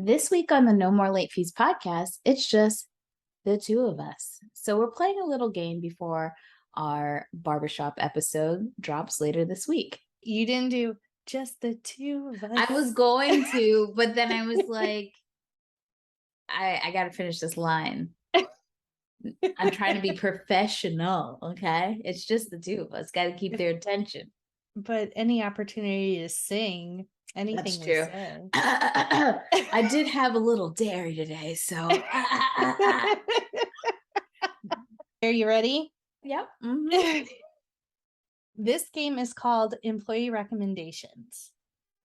This week on the No More Late Fees podcast, it's just the two of us. So we're playing a little game before our barbershop episode drops later this week. You didn't do just the two of us. I was going to, but then I was like, I got to finish this line. I'm trying to be professional, okay? It's just the two of us. Got to keep their attention. But any opportunity to sing, anything That's we true. say. I did have a little dairy today, so. Are you ready? Yep. Mm-hmm. This game is called Employee Recommendations.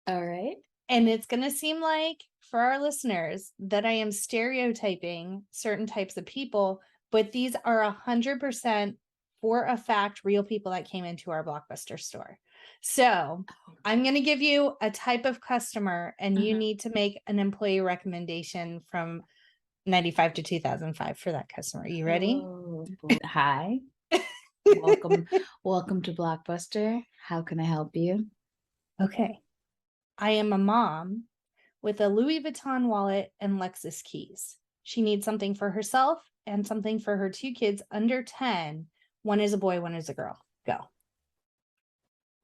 All right. And it's going to seem like, for our listeners, that I am stereotyping certain types of people, but these are 100% for a fact real people that came into our Blockbuster store. So I'm going to give you a type of customer, and you need to make an employee recommendation from 95 to 2005 for that customer. You ready? Oh, hi. Welcome to Blockbuster. How can I help you? Okay. I am a mom with a Louis Vuitton wallet and Lexus keys. She needs something for herself and something for her two kids under 10. One is a boy, one is a girl. Go.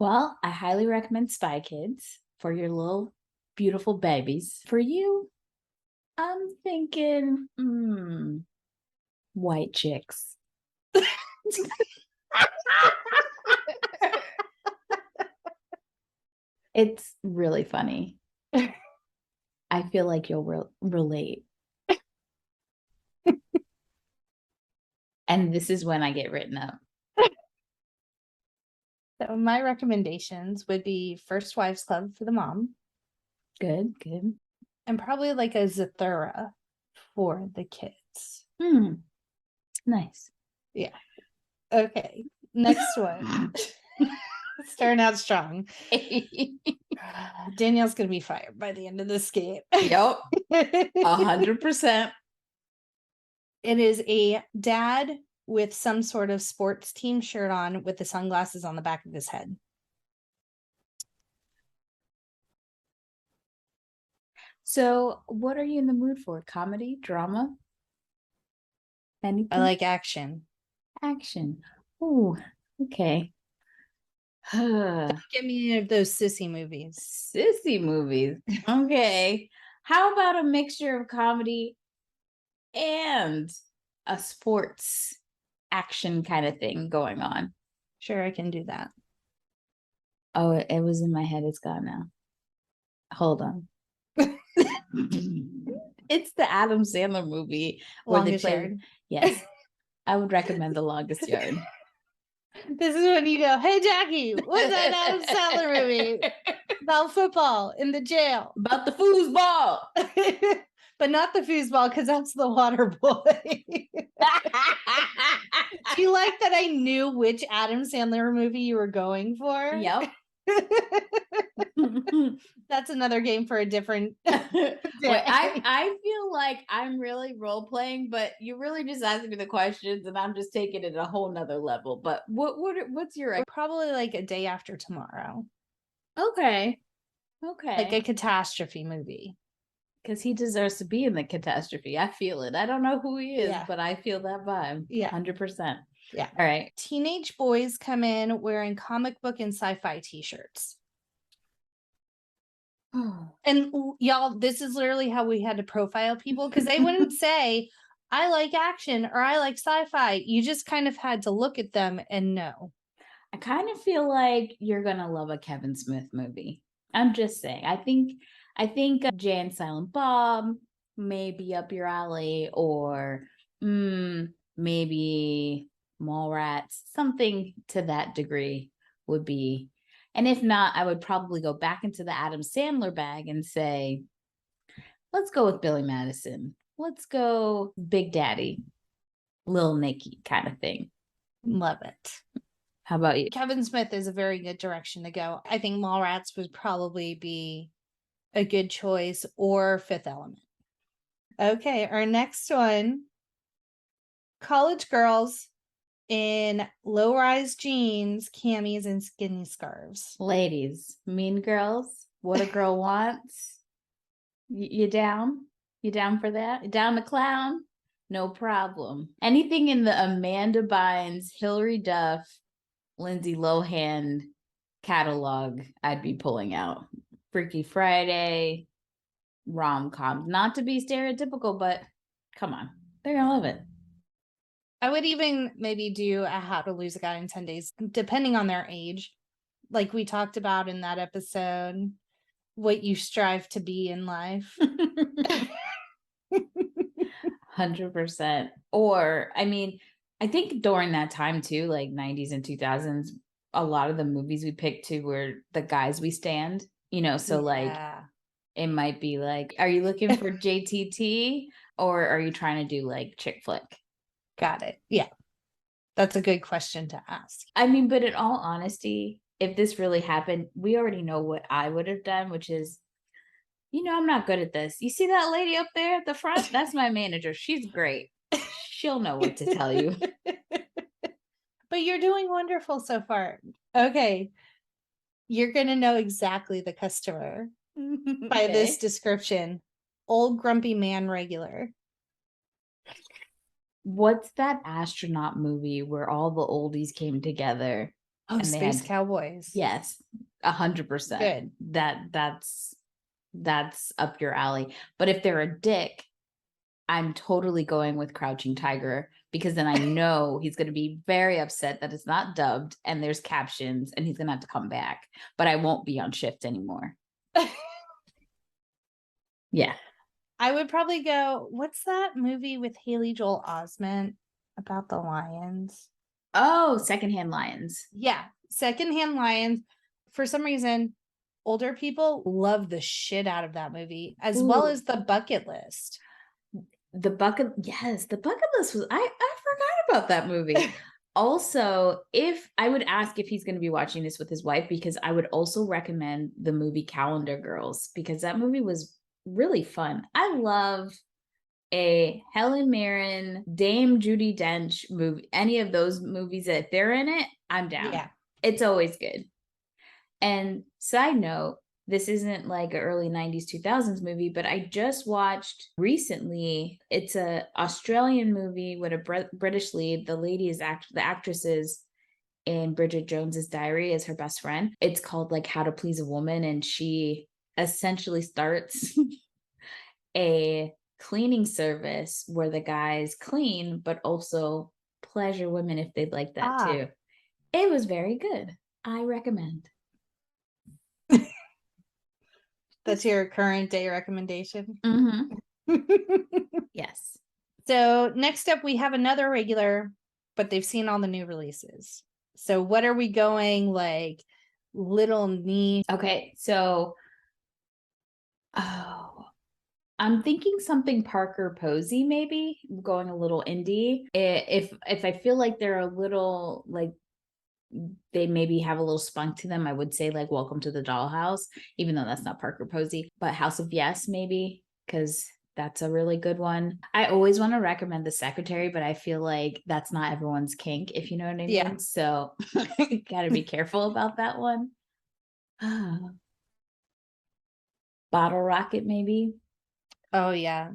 Well, I highly recommend Spy Kids for your little beautiful babies. For you, I'm thinking white chicks. It's really funny. I feel like you'll relate. And this is when I get written up. So my recommendations would be First Wives Club for the mom. Good. And probably like a Zathura for the kids. Nice. Yeah. Okay. Next one. Starting out strong. Danielle's going to be fired by the end of this game. Yep. 100%. It is a dad with some sort of sports team shirt on with the sunglasses on the back of his head. So what are you in the mood for? Comedy? Drama? Anything? I like action. Action. Oh, okay. Don't give me any of those sissy movies. Sissy movies. Okay. How about a mixture of comedy and a sports action kind of thing going on? Sure, I can do that. Oh, it was in my head. It's gone now. Hold on. It's the Adam Sandler movie where Longest they play. Yard. Yes. I would recommend The Longest Yard. This is when you go, hey, Jackie, what's that Adam Sandler movie? About football in the jail. About the foosball. But not the foosball, because that's the water boy. Do you like that I knew which Adam Sandler movie you were going for? Yep. That's another game for a different Wait, I feel like I'm really role playing, but you really just asking me the questions and I'm just taking it a whole nother level. But what's your probably like A Day After Tomorrow? Okay. Like a catastrophe movie. Because he deserves to be in the catastrophe. I feel it. I don't know who he is, Yeah. but I feel that vibe. Yeah. 100%. Yeah. All right. Teenage boys come in wearing comic book and sci-fi t-shirts. And y'all, this is literally how we had to profile people, because they wouldn't say, I like action or I like sci-fi. You just kind of had to look at them and know. I kind of feel like you're going to love a Kevin Smith movie. I'm just saying. I think Jay and Silent Bob may be up your alley, or maybe Mallrats, something to that degree would be. And if not, I would probably go back into the Adam Sandler bag and say, let's go with Billy Madison. Let's go Big Daddy, Lil Nicky kind of thing. Love it. How about you? Kevin Smith is a very good direction to go. I think Mallrats would probably be a good choice, or Fifth Element. Okay, our next one. College girls in low-rise jeans, camis, and skinny scarves. Ladies, Mean Girls, What a Girl Wants. You down? You down for that? You down to clown? No problem. Anything in the Amanda Bynes, Hilary Duff, Lindsay Lohan catalog, I'd be pulling out. Freaky Friday, rom-coms. Not to be stereotypical, but come on. They're gonna love it. I would even maybe do a How to Lose a Guy in 10 Days, depending on their age. Like we talked about in that episode, what you strive to be in life. 100%. Or, I mean, I think during that time too, like 90s and 2000s, a lot of the movies we picked too were the guys we stand, so like Yeah. it might be like, are you looking for JTT or are you trying to do like chick flick? Got it. Yeah. That's a good question to ask. I mean, but in all honesty, if this really happened, we already know what I would have done, which is, I'm not good at this. You see that lady up there at the front? That's my manager. She's great. She'll know what to tell you. But you're doing wonderful so far. Okay. You're going to know exactly the customer by this description. Old grumpy man regular. What's that astronaut movie where all the oldies came together? Oh, and they Space had- Cowboys. Yes, 100%. Good. That's up your alley. But if they're a dick, I'm totally going with Crouching Tiger, because then I know he's going to be very upset that it's not dubbed and there's captions and he's going to have to come back, but I won't be on shift anymore. Yeah. I would probably go, what's that movie with Haley Joel Osment about the lions? Oh, Secondhand Lions. Yeah, Secondhand Lions. For some reason, older people love the shit out of that movie, as well Ooh. as The Bucket List. The bucket list was, I forgot about that movie. Also, if I would ask if he's going to be watching this with his wife, because I would also recommend the movie Calendar Girls, because that movie was really fun. I love a Helen Mirren, Dame Judi Dench movie. Any of those movies that they're in it, I'm down. Yeah. It's always good. And side note, this isn't like an early 90s 2000s movie, but I just watched recently, it's a Australian movie with a British lead. The lady is the actress is in Bridget Jones's Diary as her best friend. It's called like How to Please a Woman, and she essentially starts a cleaning service where the guys clean but also pleasure women if they'd like that too. It was very good. I recommend. That's your current day recommendation. Mm-hmm. Yes. So next up, we have another regular, but they've seen all the new releases. So what are we going, like little niche? Okay, so I'm thinking something Parker Posey, maybe going a little indie. If I feel like they're a little like they maybe have a little spunk to them, I would say like Welcome to the Dollhouse, even though that's not Parker Posey, but House of Yes, maybe, because that's a really good one. I always want to recommend The Secretary, but I feel like that's not everyone's kink, if you know what I mean. Yeah. So gotta be careful about that one. Bottle Rocket, maybe. Oh yeah.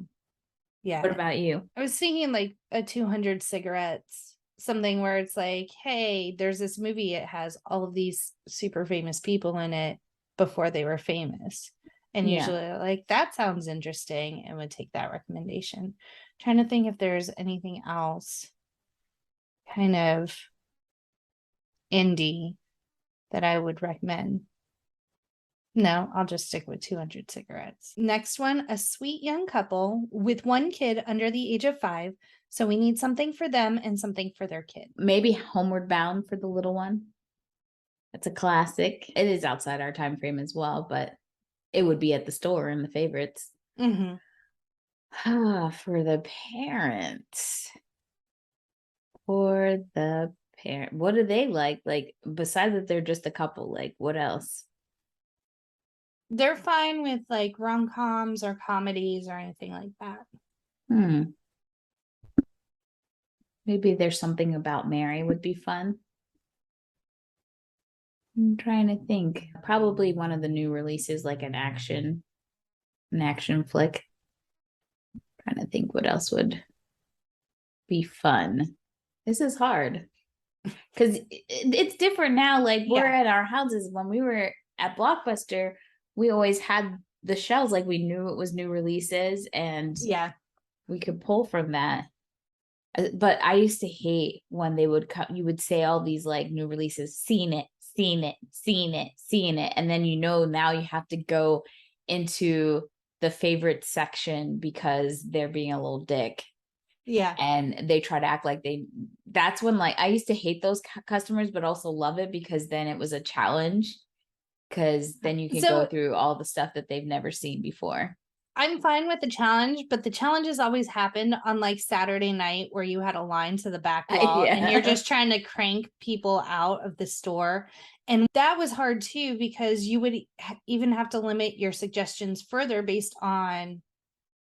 Yeah. What about you? I was thinking like a 200 cigarettes, something where it's like, hey, there's this movie, it has all of these super famous people in it before they were famous. And Yeah. usually like that sounds interesting and would take that recommendation. Trying to think if there's anything else kind of indie that I would recommend. No, I'll just stick with 200 cigarettes. Next one, a sweet young couple with one kid under the age of 5. So we need something for them and something for their kid. Maybe Homeward Bound for the little one. It's a classic. It is outside our time frame as well, but it would be at the store in the favorites. Mm-hmm. For the parents. For the parent, what do they like? Like, besides that they're just a couple, like what else? They're fine with like rom-coms or comedies or anything like that. Maybe There's Something About Mary would be fun. I'm trying to think. Probably one of the new releases, like an action An action flick. Trying to think what else would be fun. This is hard because it's different now. Like we're Yeah. at our houses. When we were at Blockbuster, we always had the shelves. Like we knew it was new releases, and Yeah. we could pull from that. But I used to hate when they would come. You would say all these like new releases, seen it, seen it, seen it, seen it, and then now you have to go into the favorite section because they're being a little dick. Yeah. And they try to act like that's when like I used to hate those customers, but also love it because then it was a challenge, because then you can go through all the stuff that they've never seen before. I'm fine with the challenge, but the challenges always happened on like Saturday night where you had a line to the back wall and you're just trying to crank people out of the store. And that was hard too, because you would even have to limit your suggestions further based on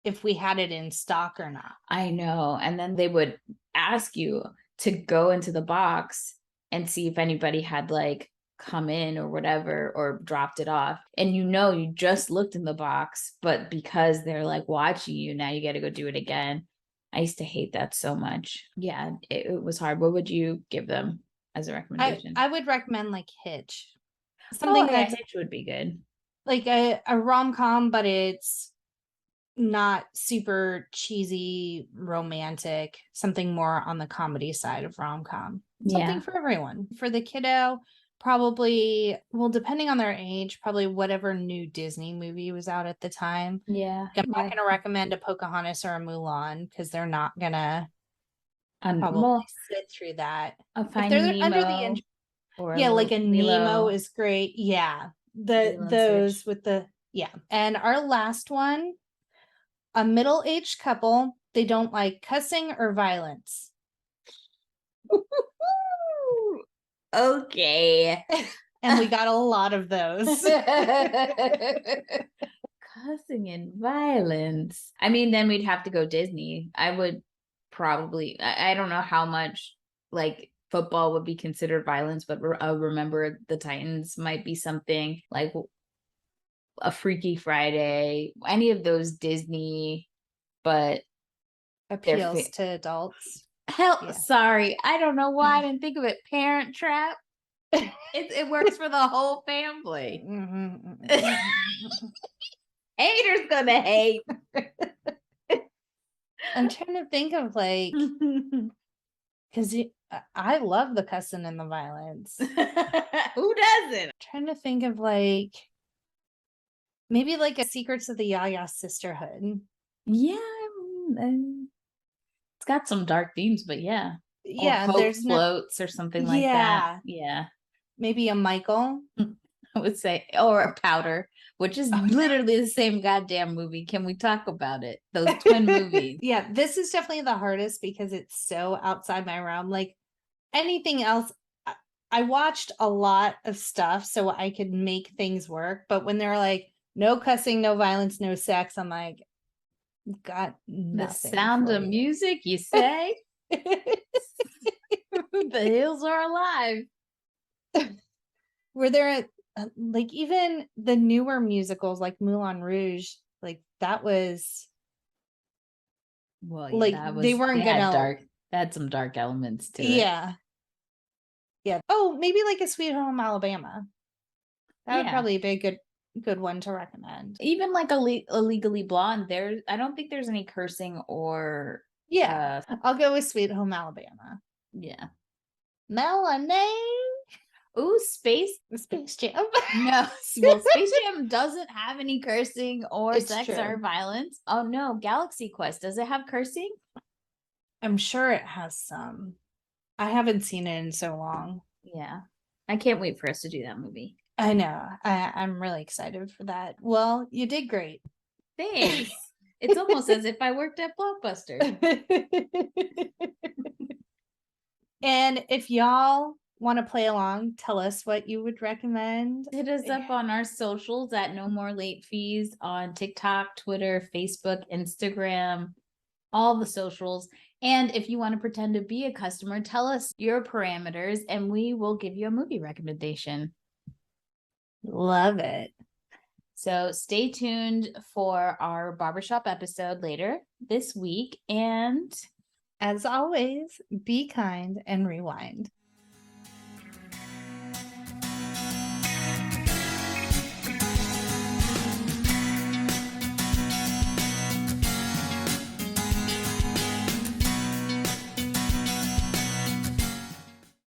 if we had it in stock or not. I know. And then they would ask you to go into the box and see if anybody had like come in or whatever or dropped it off. And you just looked in the box, but because they're like watching you, now you got to go do it again. I used to hate that so much. Yeah, it was hard. What would you give them as a recommendation? I would recommend like Hitch. Something that's Hitch would be good. Like a rom-com, but it's not super cheesy romantic, something more on the comedy side of rom-com. Something for everyone. For the kiddo, probably, well, depending on their age, probably whatever new Disney movie was out at the time. Yeah. I'm not going to recommend a Pocahontas or a Mulan because they're not going to probably sit through that. A If they're Nemo under the or like a Nemo Lilo. is great. Yeah. Those with the, yeah. And our last one, a middle-aged couple, they don't like cussing or violence. Okay. And we got a lot of those. Cussing and violence. I mean, then we'd have to go Disney. I would probably, I don't know how much like football would be considered violence, but Remember the Titans might be something like a Freaky Friday, any of those Disney, but appeals to adults. Sorry, I don't know why I didn't think of it. Parent Trap. It works for the whole family. Haters gonna hate. I'm trying to think of like, because I love the cussing and the violence. Who doesn't? I'm trying to think of like, maybe like a Secrets of the Yaya Sisterhood. Yeah, it's got some dark themes, but yeah. Yeah, or Hope Floats or something like that. Yeah. Maybe a Michael. I would say, or a Powder, which is literally the same goddamn movie. Can we talk about it? Those twin movies. Yeah, this is definitely the hardest because it's so outside my realm. Like anything else, I watched a lot of stuff so I could make things work. But when they're like, no cussing, no violence, no sex, I'm like, got nothing. The Sound of Music, you say? The hills are alive. Were there like even the newer musicals like Moulin Rouge, like that was like they weren't gonna dark. That had some dark elements to it. Yeah. Oh, maybe like a Sweet Home Alabama. That would probably be a good one to recommend. Even like a Legally Blonde. I don't think there's any cursing or I'll go with Sweet Home Alabama. Yeah. Melanie. Ooh, Space Jam. No, well, Space Jam doesn't have any cursing or sex or violence. Oh no, Galaxy Quest, does it have cursing? I'm sure it has some. I haven't seen it in so long. Yeah, I can't wait for us to do that movie. I know. I'm really excited for that. Well, you did great. Thanks. It's almost as if I worked at Blockbuster. And if y'all want to play along, tell us what you would recommend. Hit us up on our socials at No More Late Fees on TikTok, Twitter, Facebook, Instagram, all the socials. And if you want to pretend to be a customer, tell us your parameters and we will give you a movie recommendation. Love it. So stay tuned for our barbershop episode later this week. And as always, be kind and rewind.